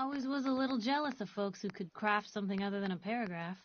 Always was a little jealous of folks who could craft something other than a paragraph.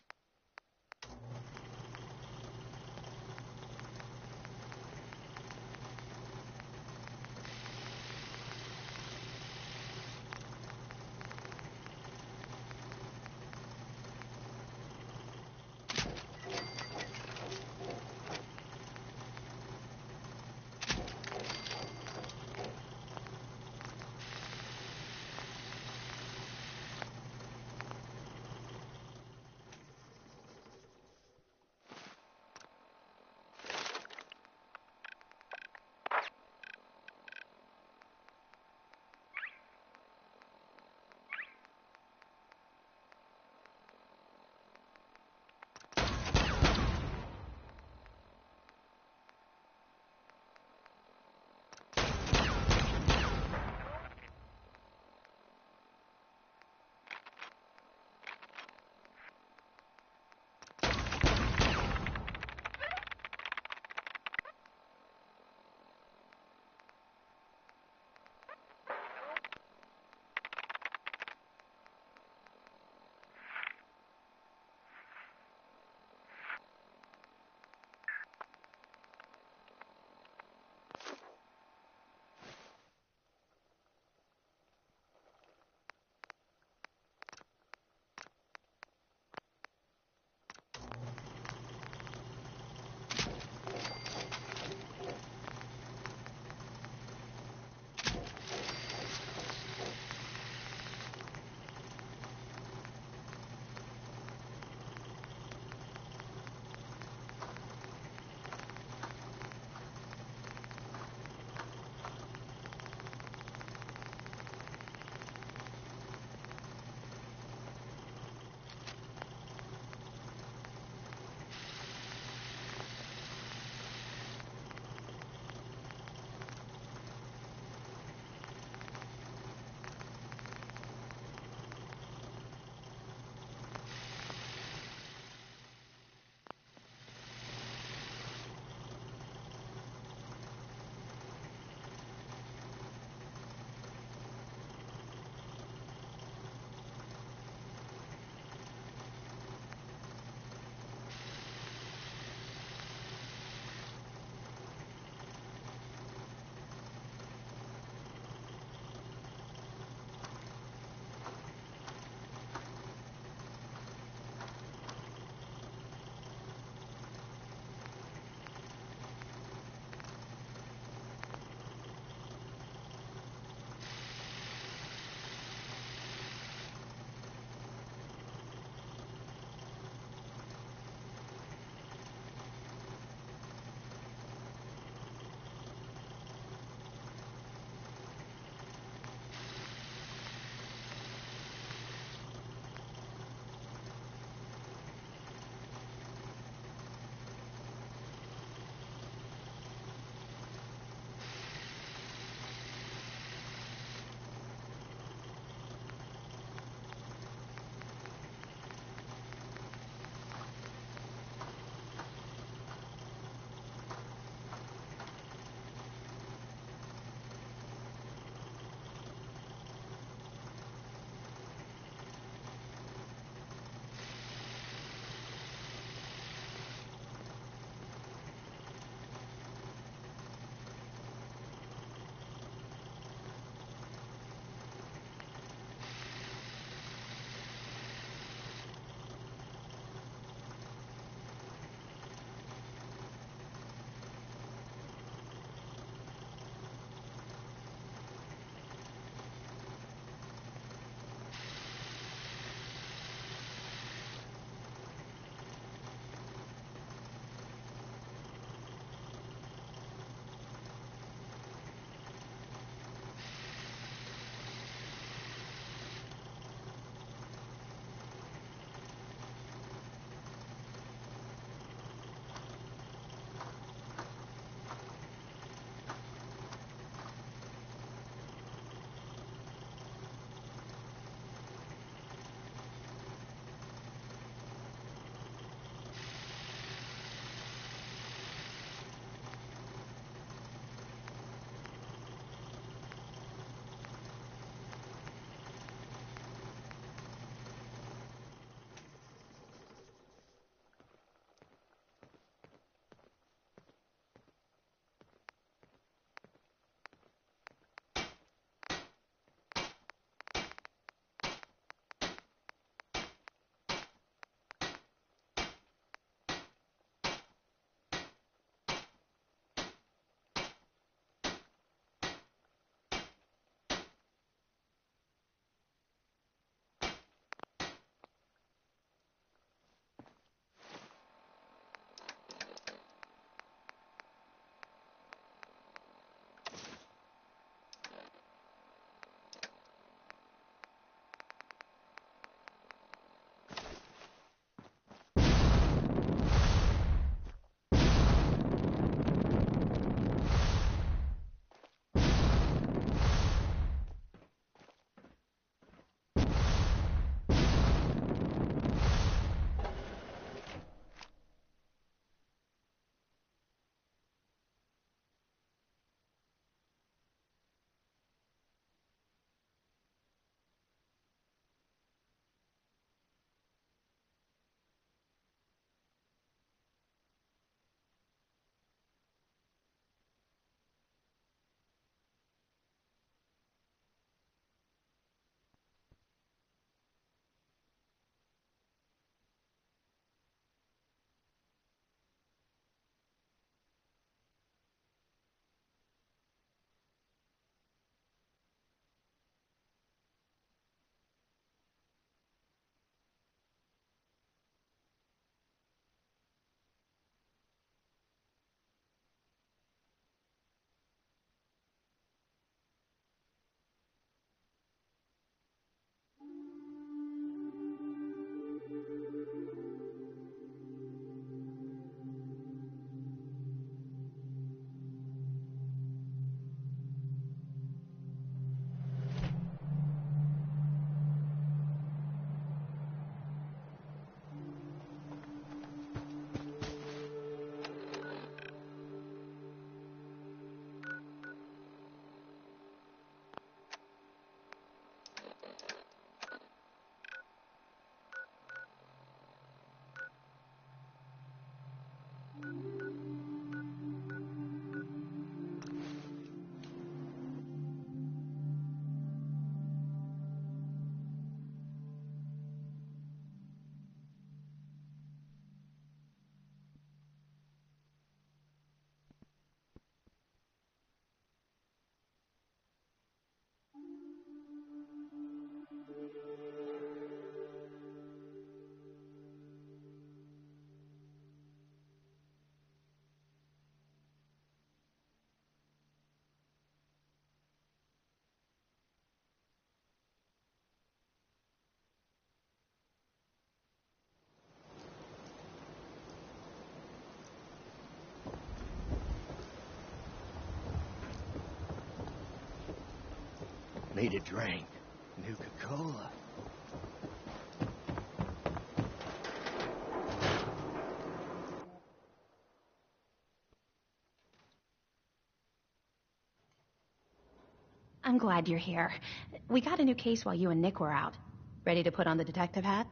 made a drink. Nuka-Cola. I'm glad you're here. We got a new case while you and Nick were out. Ready to put on the detective hat?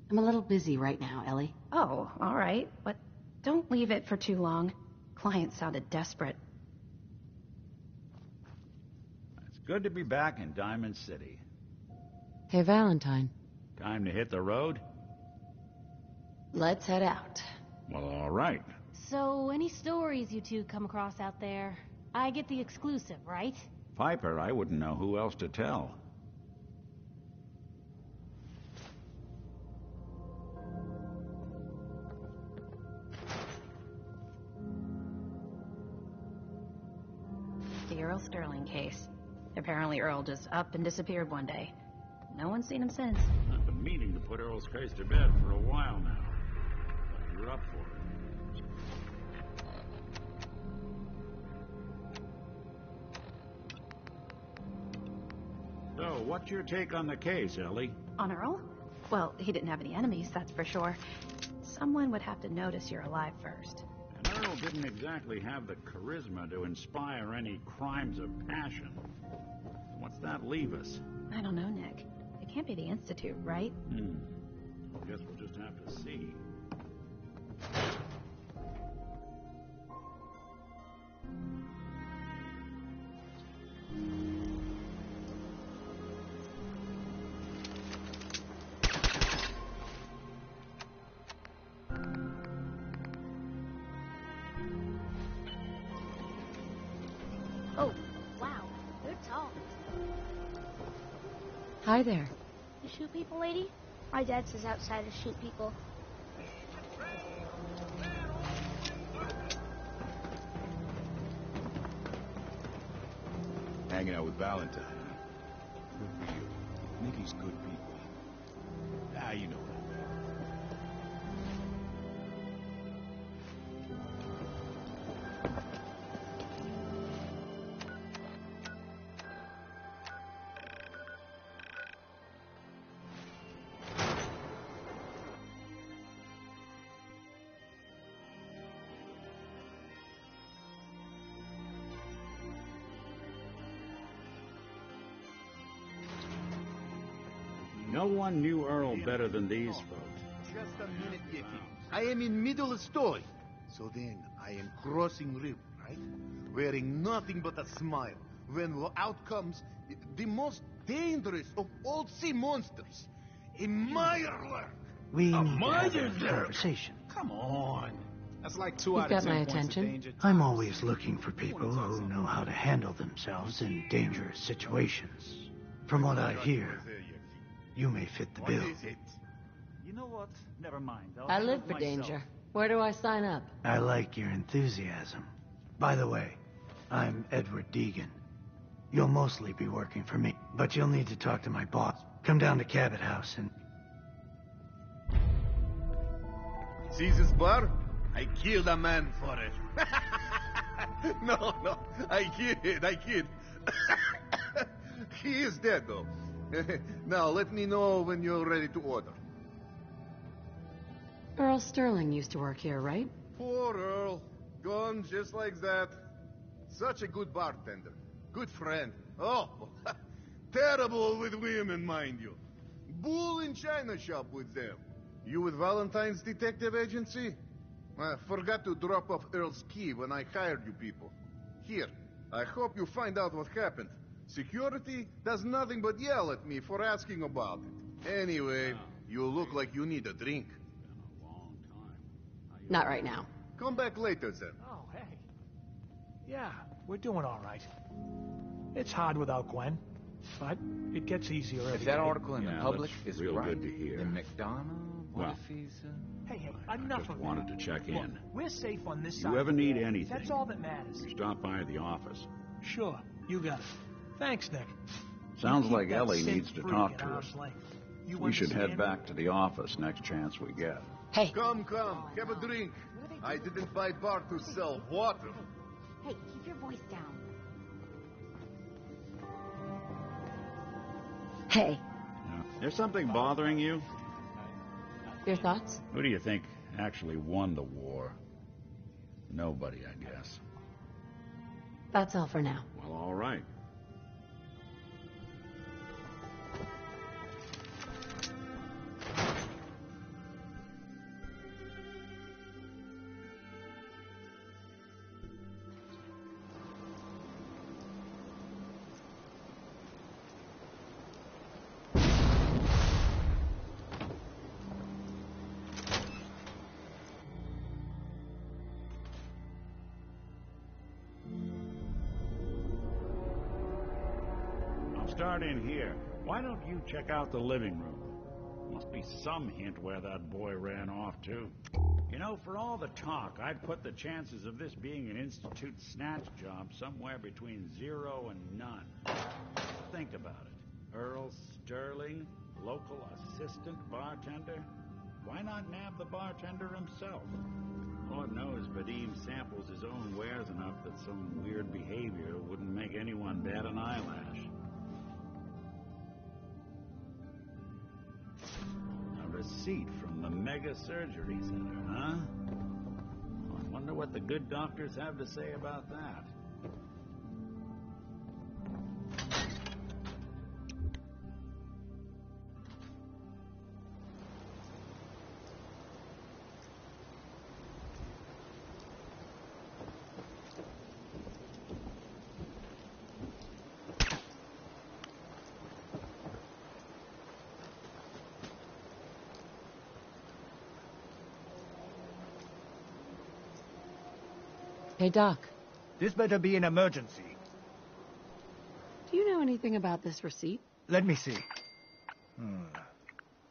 I'm a little busy right now, Ellie. Oh, all right. But don't leave it for too long. Client sounded desperate. It's good to be back in Diamond City. Hey, Valentine. Time to hit the road? Let's head out. Well, all right. So, any stories you two come across out there? I get the exclusive, right? Piper, I wouldn't know who else to tell. The Earl Sterling case. Apparently Earl just up and disappeared one day. No one's seen him since. I've been meaning to put Earl's case to bed for a while now. But you're up for it. So, what's your take on the case, Ellie? On Earl? Well, he didn't have any enemies, that's for sure. Someone would have to notice you're alive first. And Earl didn't exactly have the charisma to inspire any crimes of passion. What's that leave us? I don't know, Nick. It can't be the Institute, right? I guess we'll just have to see. Oh, wow. They're tall. Hi there. You shoot people, lady? My dad says outsiders shoot people. Hanging out with Valentine, huh? Good for you. Nikki's good people. Ah, you know that. No one knew Earl better than these folks. Just a minute, Yeti. I am in middle of story. So then, I am crossing river, right? Wearing nothing but a smile. When out comes the most dangerous of all sea monsters. A Mirelurk. We need to have a conversation. Come on. That's like 2 You've out got of 10 my points attention. of danger. I'm always looking for people who know how to handle themselves in dangerous situations. From what I hear, you may fit the bill. What is it? You know what? Never mind. I live for danger. Where do I sign up? I like your enthusiasm. By the way, I'm Edward Deegan. You'll mostly be working for me, but you'll need to talk to my boss. Come down to Cabot House and... See this bar? I killed a man for it. No, I kid. He is dead, though. Now, let me know when you're ready to order. Earl Sterling used to work here, right? Poor Earl. Gone just like that. Such a good bartender. Good friend. Oh, terrible with women, mind you. Bull in china shop with them. You with Valentine's detective agency? I forgot to drop off Earl's key when I hired you people. Here, I hope you find out what happened. Security does nothing but yell at me for asking about it. Anyway, you look like you need a drink. Not right now. Come back later, then. Oh, hey. Yeah, we're doing all right. It's hard without Gwen, but it gets easier every If that day. article in the public that's is real right, good to hear. then McDonough, what Well, if he's... Hey, I enough just of wanted that. to check Look, in. we're safe on this If side. you ever of the need wall. anything, That's all that matters. you stop by the office. Sure, you got it. Thanks, Nick. Sounds You keep like that Ellie sin needs to free talk at to us. arm's length. You We should head understand? back to the office next chance we get. Hey. Come, have a drink. I didn't buy bar to sell water. Hey, keep your voice down. Hey, There's something bothering you? your thoughts? Who do you think actually won the war? Nobody, I guess. That's all for now. Well, all right. Start in here. Why don't you check out the living room? Must be some hint where that boy ran off to. You know, for all the talk, I'd put the chances of this being an Institute snatch job somewhere between 0 and none. Think about it. Earl Sterling, local assistant bartender? Why not nab the bartender himself? Lord knows Vadim samples his own wares enough that some weird behavior wouldn't make anyone bat an eyelash. Receipt from the Mega Surgery Center, huh? I wonder what the good doctors have to say about that. Hey, Doc. This better be an emergency. Do you know anything about this receipt? Let me see.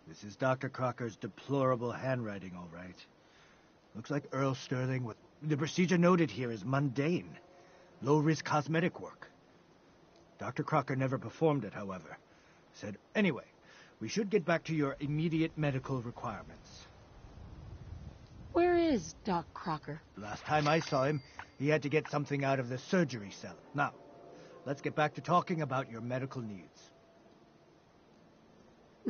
This is Dr. Crocker's deplorable handwriting, all right. Looks like Earl Sterling with... The procedure noted here is mundane. Low-risk cosmetic work. Dr. Crocker never performed it, however. Said, anyway, we should get back to your immediate medical requirements. Where is Doc Crocker? Last time I saw him, he had to get something out of the surgery cellar. Now, let's get back to talking about your medical needs.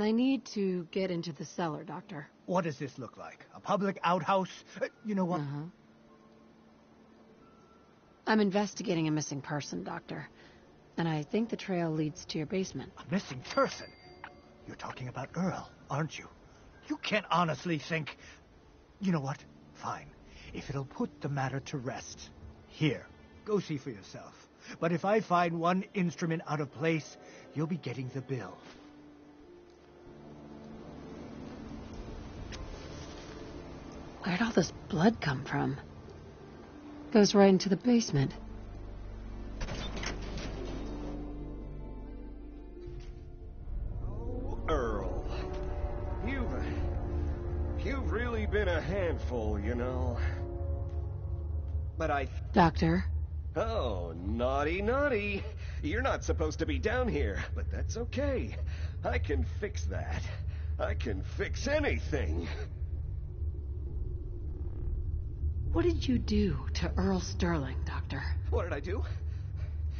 I need to get into the cellar, Doctor. What does this look like? A public outhouse? You know what? I'm investigating a missing person, Doctor. And I think the trail leads to your basement. A missing person? You're talking about Earl, aren't you? You can't honestly think... You know what? Fine. If it'll put the matter to rest. Here, go see for yourself. But if I find one instrument out of place, you'll be getting the bill. Where'd all this blood come from? Goes right into the basement. Oh, Earl. You've really been a handful, you know. But Doctor? Oh, naughty, naughty. You're not supposed to be down here, but that's okay. I can fix that. I can fix anything. What did you do to Earl Sterling, Doctor? What did I do?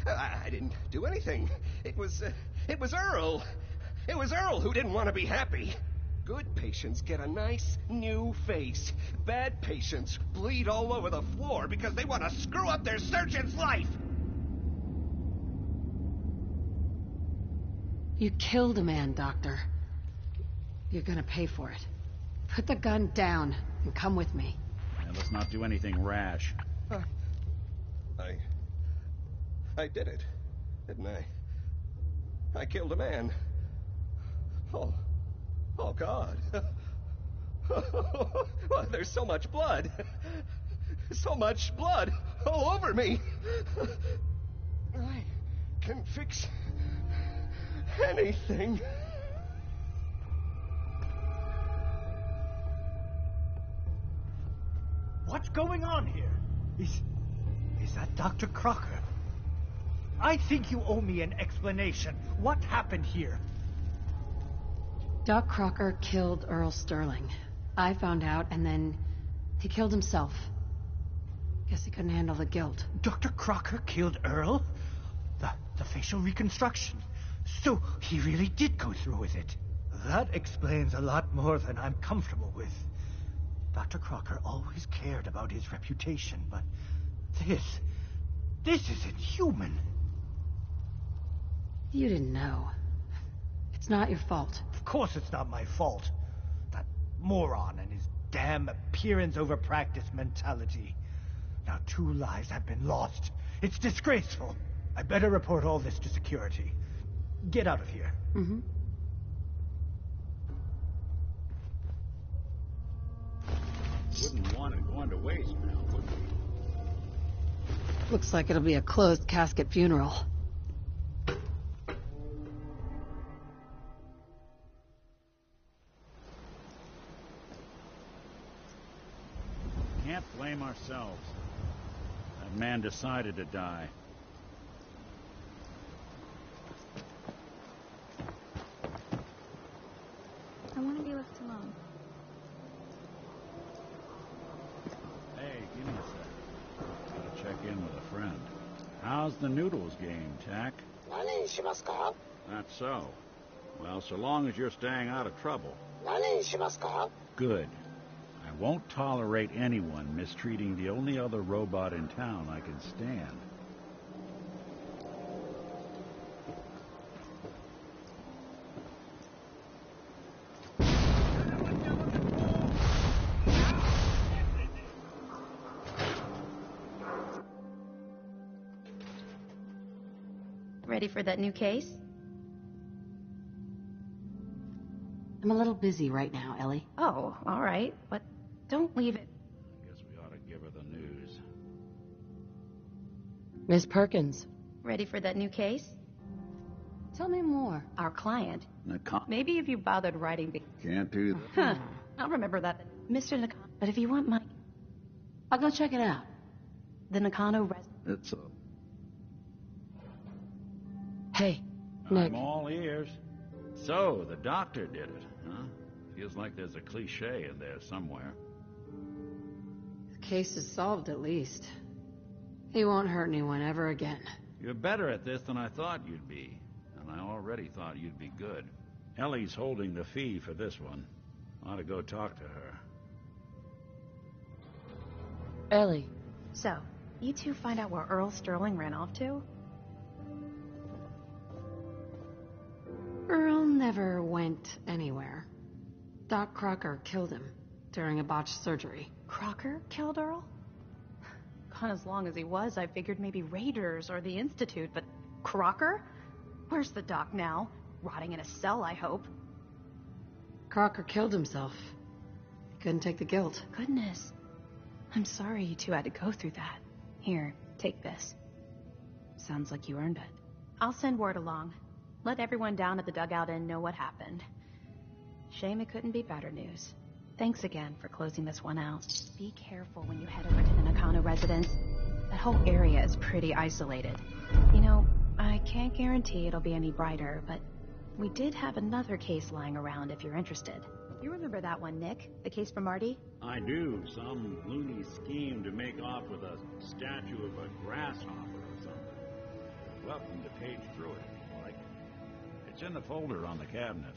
I didn't do anything. It was Earl. It was Earl who didn't want to be happy. Good patients get a nice new face. Bad patients bleed all over the floor because they want to screw up their surgeon's life. You killed a man, Doctor. You're gonna pay for it. Put the gun down and come with me. Yeah, let's not do anything rash. I did it, didn't I? I killed a man. Oh, God. Well, there's so much blood. So much blood all over me. I can fix anything. What's going on here? Is that Dr. Crocker? I think you owe me an explanation. What happened here? Doc Crocker killed Earl Sterling. I found out, and then he killed himself. Guess he couldn't handle the guilt. Dr. Crocker killed Earl? The facial reconstruction. So he really did go through with it. That explains a lot more than I'm comfortable with. Dr. Crocker always cared about his reputation, but this isn't human. You didn't know. It's not your fault. Of course it's not my fault. That moron and his damn appearance over practice mentality. Now 2 lives have been lost. It's disgraceful. I better report all this to security. Get out of here. Mm-hmm. Wouldn't want it going to waste now, would we? Looks like it'll be a closed casket funeral. Can't blame ourselves. That man decided to die. I want to be left alone. Hey, give me a sec. Gotta check in with a friend. How's the noodles game, Tack? That's so. Well, so long as you're staying out of trouble. Good. I won't tolerate anyone mistreating the only other robot in town I can stand. Ready for that new case? I'm a little busy right now, Ellie. Oh, all right. But don't leave it. I guess we ought to give her the news. Miss Perkins. Ready for that new case? Tell me more. Our client. Nakano. Maybe if you bothered writing the... Can't do that. Huh. I'll remember that. Mr. Nakano. But if you want my... I'll go check it out. The Nakano It's a... Hey, Nick. I'm all ears. So, the doctor did it, huh? Feels like there's a cliche in there somewhere. The case is solved at least. He won't hurt anyone ever again. You're better at this than I thought you'd be. And I already thought you'd be good. Ellie's holding the fee for this one. Ought to go talk to her. Ellie. So, you two find out where Earl Sterling ran off to? Earl never went anywhere. Doc Crocker killed him during a botched surgery. Crocker killed Earl? Gone as long as he was, I figured maybe Raiders or the Institute, but Crocker? Where's the doc now? Rotting in a cell, I hope. Crocker killed himself. He couldn't take the guilt. Goodness. I'm sorry you two had to go through that. Here, take this. Sounds like you earned it. I'll send word along. Let everyone down at the dugout inn know what happened. Shame it couldn't be better news. Thanks again for closing this one out. Be careful when you head over to the Nakano residence. That whole area is pretty isolated. You know, I can't guarantee it'll be any brighter, but we did have another case lying around if you're interested. You remember that one, Nick? The case for Marty? I do. Some loony scheme to make off with a statue of a grasshopper or something. Welcome to page through it, if you like. It's in the folder on the cabinet.